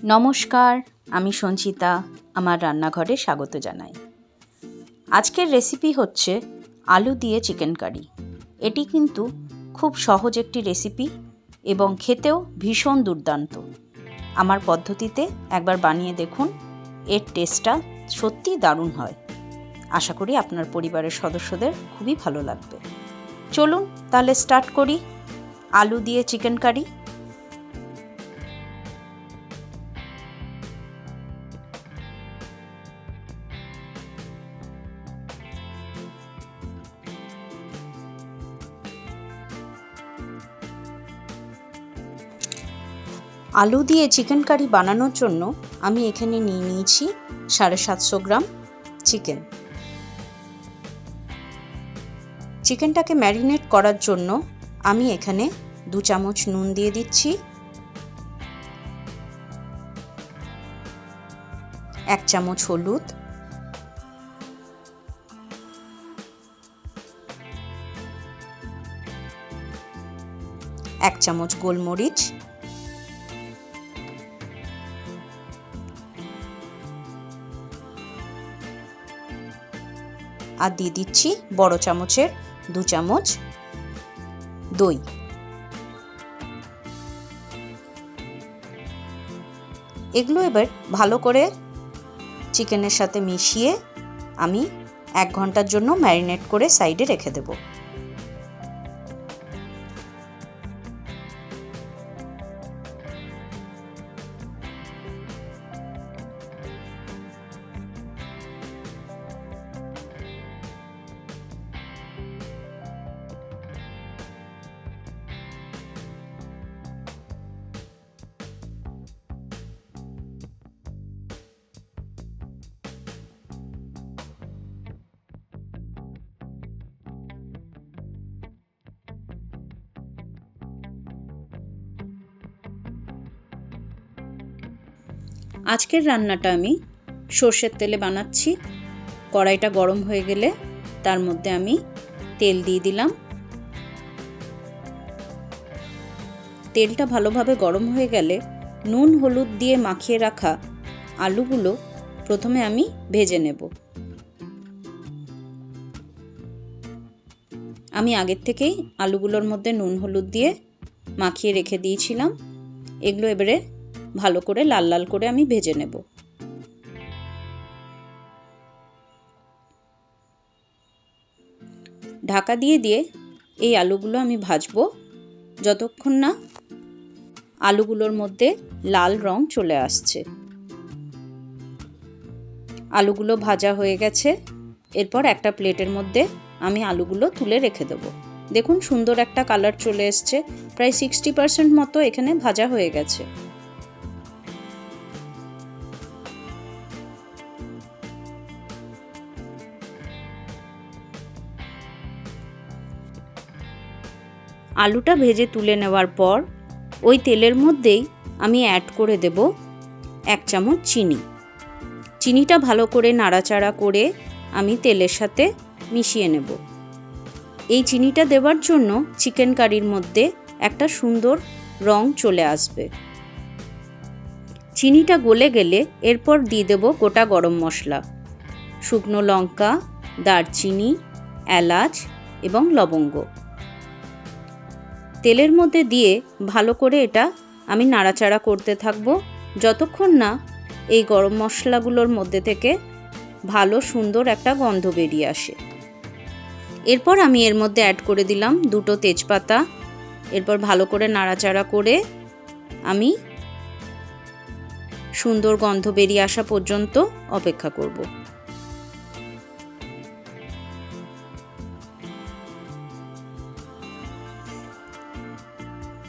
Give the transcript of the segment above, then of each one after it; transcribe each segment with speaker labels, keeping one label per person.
Speaker 1: নমস্কার, আমি সঞ্চিতা। আমার রান্নাঘরে স্বাগত জানাই। আজকের রেসিপি হচ্ছে আলু দিয়ে চিকেন কারি। এটি কিন্তু খুব সহজ একটি রেসিপি এবং খেতেও ভীষণ দুর্দান্ত। আমার পদ্ধতিতে একবার বানিয়ে দেখুন, এর টেস্টটা সত্যিই দারুণ হয়। আশা করি আপনার পরিবারের সদস্যদের খুবই ভালো লাগবে। চলুন তাহলে স্টার্ট করি আলু দিয়ে চিকেন কারি। আলু দিয়ে চিকেন কারি বানানোর জন্য আমি এখানে নিয়ে নিয়েছি 750 গ্রাম চিকেন। চিকেনটাকে ম্যারিনেট করার জন্য আমি এখানে 2 চামচ নুন দিয়ে দিচ্ছি, 1 চামচ হলুদ, 1 চামচ গোলমরিচ, আর দিয়ে দিচ্ছি বড় চামচের 2 চামচ দই। এগুলো এবার ভালো করে চিকেনের সাথে মিশিয়ে আমি 1 ঘন্টার জন্য ম্যারিনেট করে সাইডে রেখে দেব। আজকের রান্নাটা আমি সর্ষের তেলে বানাচ্ছি। কড়াইটা গরম হয়ে গেলে তার মধ্যে আমি তেল দিয়ে দিলাম। তেলটা ভালোভাবে গরম হয়ে গেলে নুন হলুদ দিয়ে মাখিয়ে রাখা আলুগুলো প্রথমে আমি ভেজে নেব। আমি আগের থেকেই আলুগুলোর মধ্যে নুন হলুদ দিয়ে মাখিয়ে রেখে দিয়েছিলাম। এগুলো এবারে ভালো করে লাল লাল করে আমি ভেজে নেব। ঢাকা দিয়ে দিয়ে এই আলুগুলো আমি ভাজবো যতক্ষণ না আলুগুলোর মধ্যে লাল রং চলে আসছে। আলুগুলো ভাজা হয়ে গেছে। এরপর একটা প্লেটের মধ্যে আমি আলুগুলো তুলে রেখে দেবো। দেখুন সুন্দর একটা কালার চলে এসছে। প্রায় 60% মতো এখানে ভাজা হয়ে গেছে। আলুটা ভেজে তুলে নেওয়ার পর ওই তেলের মধ্যেই আমি অ্যাড করে দেব 1 চামচ চিনি। চিনিটা ভালো করে নাড়াচাড়া করে আমি তেলের সাথে মিশিয়ে নেব। এই চিনিটা দেওয়ার জন্য চিকেন কারির মধ্যে একটা সুন্দর রং চলে আসবে। চিনিটা গলে গেলে এরপর দিয়ে দেব গোটা গরম মশলা, শুকনো লঙ্কা, দারচিনি, এলাচ এবং লবঙ্গ। তেলের মধ্যে দিয়ে ভালো করে এটা আমি নাড়াচাড়া করতে থাকব যতক্ষণ না এই গরম মশলাগুলোর মধ্যে থেকে ভালো সুন্দর একটা গন্ধ বেরিয়ে আসে। এরপর আমি এর মধ্যে অ্যাড করে দিলাম 2 তেজপাতা। এরপর ভালো করে নাড়াচাড়া করে আমি সুন্দর গন্ধ বেরিয়ে আসা পর্যন্ত অপেক্ষা করব।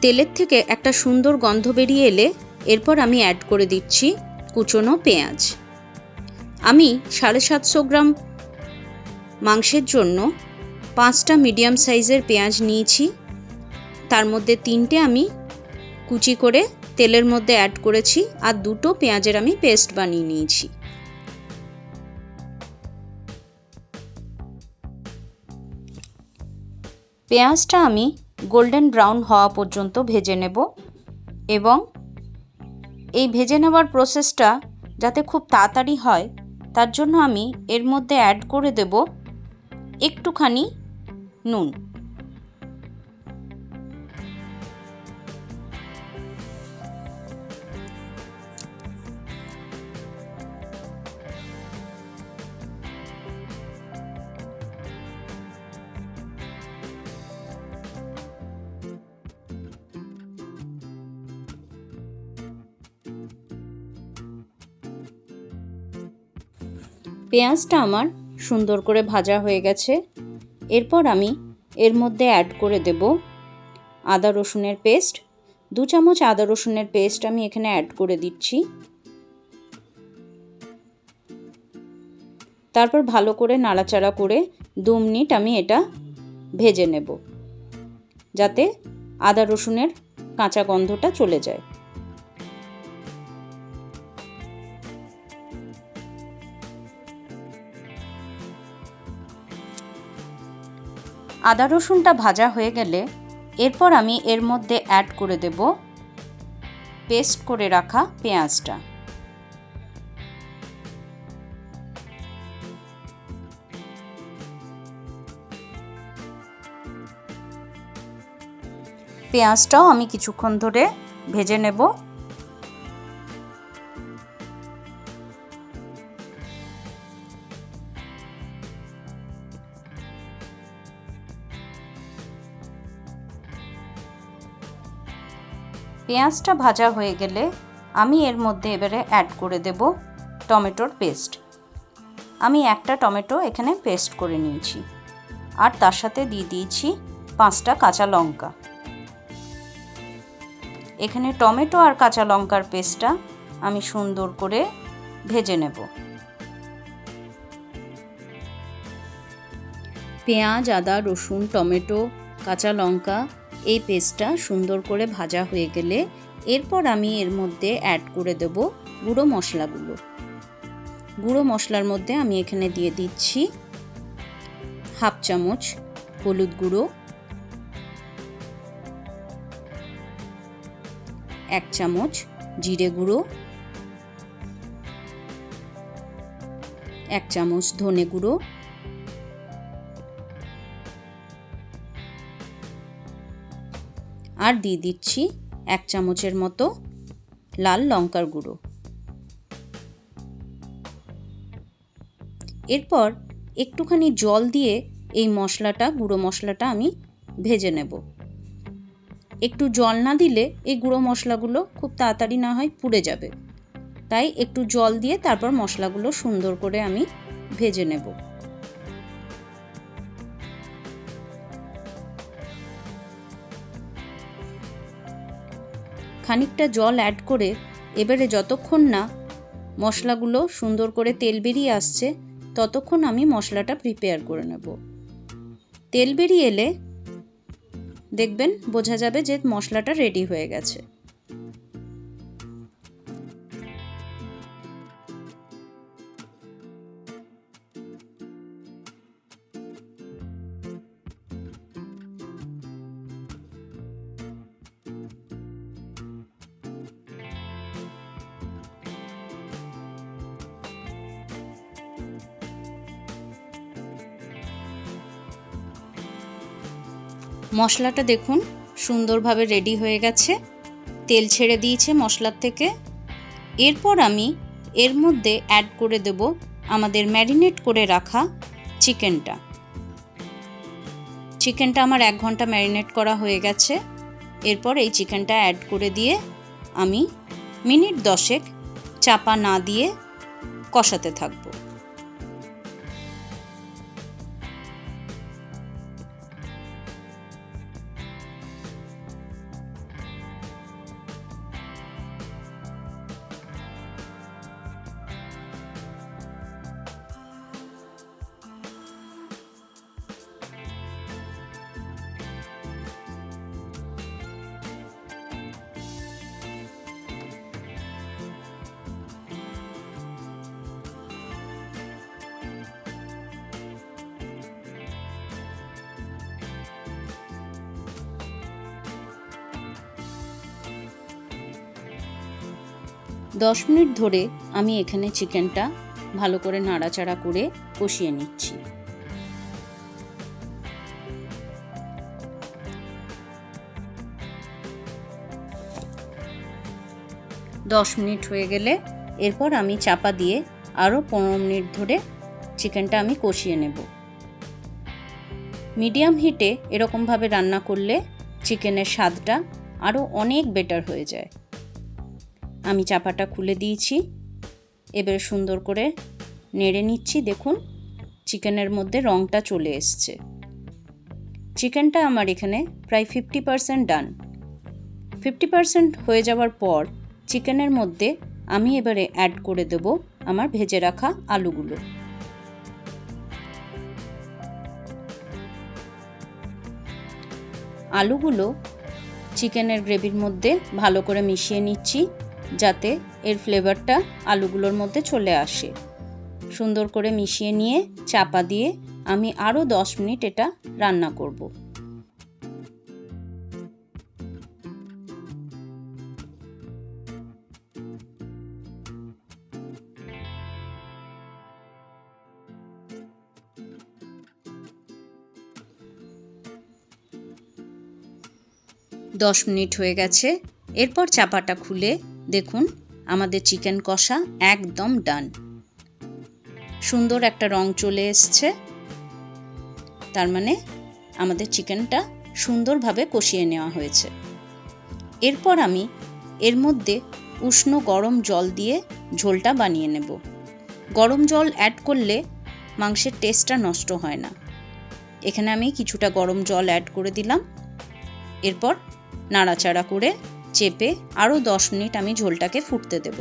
Speaker 1: তেলের থেকে একটা সুন্দর গন্ধ বেরিয়ে এলে এরপর আমি অ্যাড করে দিচ্ছি কুচনো পেঁয়াজ। আমি 750 গ্রাম মাংসের জন্য 5টা মিডিয়াম সাইজের পেঁয়াজ নিয়েছি। তার মধ্যে 3টে আমি কুচি করে তেলের মধ্যে অ্যাড করেছি, আর 2টো পেঁয়াজের আমি পেস্ট বানিয়ে নিয়েছি। পেঁয়াজটা আমি গোল্ডেন ব্রাউন হওয়া পর্যন্ত ভেজে নেব এবং এই ভেজে নেওয়ার প্রসেসটা যাতে খুব তাড়াতাড়ি হয় তার জন্য আমি এর মধ্যে অ্যাড করে দেব একটুখানি নুন। পেঁয়াজটা আমার সুন্দর করে ভাজা হয়ে গেছে। এরপর আমি এর মধ্যে অ্যাড করে দেব আদা রসুনের পেস্ট। 2 চামচ আদা রসুনের পেস্ট আমি এখানে অ্যাড করে দিচ্ছি। তারপর ভালো করে নাড়াচাড়া করে 2 মিনিট আমি এটা ভেজে নেব যাতে আদা রসুনের কাঁচা গন্ধটা চলে যায়। আদা রসুনটা ভাজা হয়ে গেলে এরপর আমি এর মধ্যে অ্যাড করে দেব পেস্ট করে রাখা পেঁয়াজটা। পেঁয়াজটাও আমি কিছুক্ষণ ধরে ভেজে নেব। পেঁয়াজটা ভাজা হয়ে গেলে আমি এর মধ্যে এবারে অ্যাড করে দেব টমেটোর পেস্ট। আমি একটা টমেটো এখানে পেস্ট করে নিয়েছি আর তার সাথে দিয়ে দিয়েছি 5টা কাঁচা লঙ্কা। এখানে টমেটো আর কাঁচা লঙ্কার পেস্টটা আমি সুন্দর করে ভেজে নেব। পেঁয়াজ, আদা, রসুন, টমেটো, কাঁচা লঙ্কা এই পেস্টটা সুন্দর করে ভাজা হয়ে গেলে এরপর আমি এর মধ্যে অ্যাড করে দেব গুঁড়ো মশলাগুলো। গুঁড়ো মশলার মধ্যে আমি এখানে দিয়ে দিচ্ছি 1/2 চামচ হলুদ গুঁড়ো, 1 চামচ জিরে গুঁড়ো, 1 চামচ ধনে গুঁড়ো, আর দিয়ে দিচ্ছি 1 চামচের মতো লাল লঙ্কার গুঁড়ো। এরপর একটুখানি জল দিয়ে এই মশলাটা, গুঁড়ো মশলাটা আমি ভেজে নেব। একটু জল না দিলে এই গুঁড়ো মশলাগুলো খুব তাড়াতাড়ি না হয় পুড়ে যাবে, তাই একটু জল দিয়ে তারপর মশলাগুলো সুন্দর করে আমি ভেজে নেব। খানিকটা জল অ্যাড করে এবারে যতক্ষণ না মশলাগুলো সুন্দর করে তেল বেরিয়ে আসছে ততক্ষণ আমি মশলাটা প্রিপেয়ার করে নেব। তেল বেরিয়ে এলে দেখবেন, বোঝা যাবে যে মশলাটা রেডি হয়ে গেছে। মশলাটা দেখুন সুন্দরভাবে রেডি হয়ে গেছে, তেল ছেড়ে দিয়েছে মশলার থেকে। এরপর আমি এর মধ্যে অ্যাড করে দেব আমাদের ম্যারিনেট করে রাখা চিকেনটা। চিকেনটা আমার 1 ঘন্টা ম্যারিনেট করা হয়ে গেছে। এরপর এই চিকেনটা অ্যাড করে দিয়ে আমি মিনিট 10 চাপা না দিয়ে কষাতে থাকবো। 10 মিনিট ধরে আমি এখানে চিকেনটা ভালো করে নাড়াচাড়া করে কষিয়ে নিচ্ছি। দশ মিনিট হয়ে গেলে এরপর আমি চাপা দিয়ে আরও 15 মিনিট ধরে চিকেনটা আমি কষিয়ে নেব। মিডিয়াম হিটে এরকমভাবে রান্না করলে চিকেনের স্বাদটা আরও অনেক বেটার হয়ে যায়। আমি চাপাটা খুলে দিয়েছি, এবার সুন্দর করে নেড়ে নিচ্ছি। দেখুন চিকেনের মধ্যে রঙটা চলে এসছে। চিকেনটা আমার এখানে প্রায় 50% ডান। 50% হয়ে যাওয়ার পর চিকেনের মধ্যে আমি এবারে অ্যাড করে দেব আমার ভেজে রাখা আলুগুলো। আলুগুলো চিকেনের গ্রেভির মধ্যে ভালো করে মিশিয়ে নিচ্ছি, যাতে এর ফ্লেভারটা আলুগুলোর মধ্যে চলে আসে। সুন্দর করে মিশিয়ে নিয়ে চাপা দিয়ে আমি আরও 10 মিনিট এটা রান্না করব। দশ মিনিট হয়ে গেছে। এরপর চাপাটা খুলে দেখুন আমাদের চিকেন কষা একদম ডান। সুন্দর একটা রং চলে এসছে, তার মানে আমাদের চিকেনটা সুন্দরভাবে কষিয়ে নেওয়া হয়েছে। এরপর আমি এর মধ্যে উষ্ণ গরম জল দিয়ে ঝোলটা বানিয়ে নেব। গরম জল অ্যাড করলে মাংসের টেস্টটা নষ্ট হয় না। এখানে আমি কিছুটা গরম জল অ্যাড করে দিলাম। এরপর নাড়াচাড়া করে চেপে আরও 10 মিনিট আমি ঝোলটাকে ফুটতে দেব।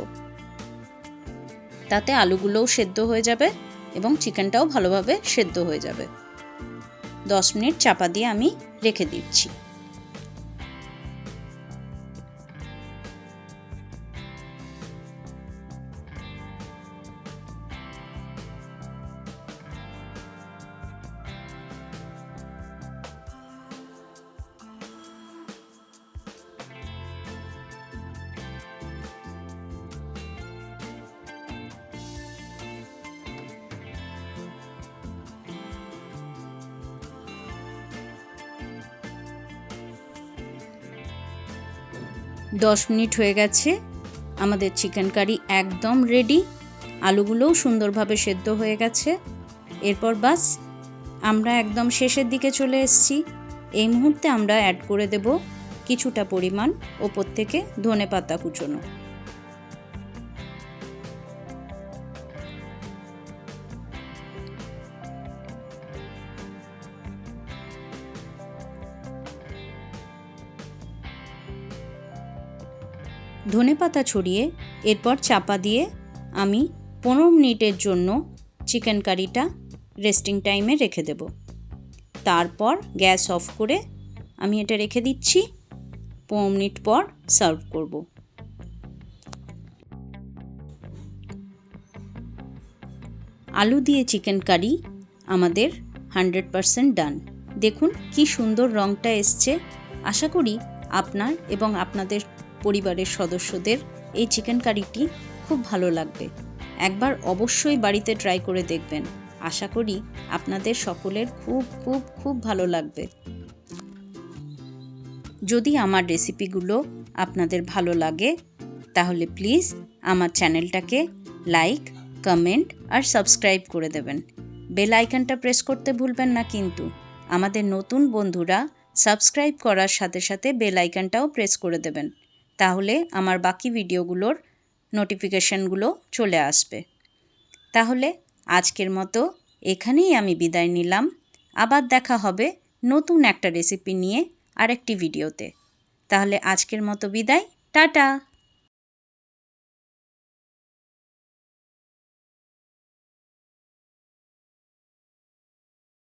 Speaker 1: তাতে আলুগুলোও সেদ্ধ হয়ে যাবে এবং চিকেনটাও ভালোভাবে সেদ্ধ হয়ে যাবে। 10 মিনিট চাপা দিয়ে আমি রেখে দিচ্ছি। দশ মিনিট হয়ে গেছে, আমাদের চিকেন কারি একদম রেডি। আলুগুলোও সুন্দরভাবে সেদ্ধ হয়ে গেছে। এরপর বাস আমরা একদম শেষের দিকে চলে এসেছি। এই মুহূর্তে আমরা অ্যাড করে দেব কিছুটা পরিমাণ ওপর থেকে ধনেপাতা কুচোনো। ধনেপাতা ছড়িয়ে এরপর চাপা দিয়ে আমি 15 মিনিটের জন্য চিকেন কারিটা রেস্টিং টাইমে রেখে দেব। তারপর গ্যাস অফ করে আমি এটা রেখে দিচ্ছি। 15 মিনিট পর সার্ভ করব। আলু দিয়ে চিকেন কারি আমাদের 100% ডান। দেখুন কি সুন্দর রঙটা এসছে। আশা করি আপনার এবং আপনাদের পরিবারের সদস্যদের এই চিকেন কারিটি খুব ভালো লাগবে। একবার অবশ্যই বাড়িতে ট্রাই করে দেখবেন। আশা করি আপনাদের সকলের খুব খুব খুব ভালো লাগবে। যদি আমার রেসিপিগুলো আপনাদের ভালো লাগে তাহলে প্লিজ আমার চ্যানেলটাকে লাইক, কমেন্ট আর সাবস্ক্রাইব করে দেবেন। বেল আইকনটা প্রেস করতে ভুলবেন না কিন্তু। আমাদের নতুন বন্ধুরা সাবস্ক্রাইব করার সাথে সাথে বেল আইকনটাও প্রেস করে দেবেন, তাহলে আমার বাকি ভিডিওগুলোর নোটিফিকেশনগুলো চলে আসবে। তাহলে আজকের মতো এখানেই আমি বিদায় নিলাম। আবার দেখা হবে নতুন একটা রেসিপি নিয়ে আরেকটি ভিডিওতে। তাহলে আজকের মতো বিদায়, টাটা।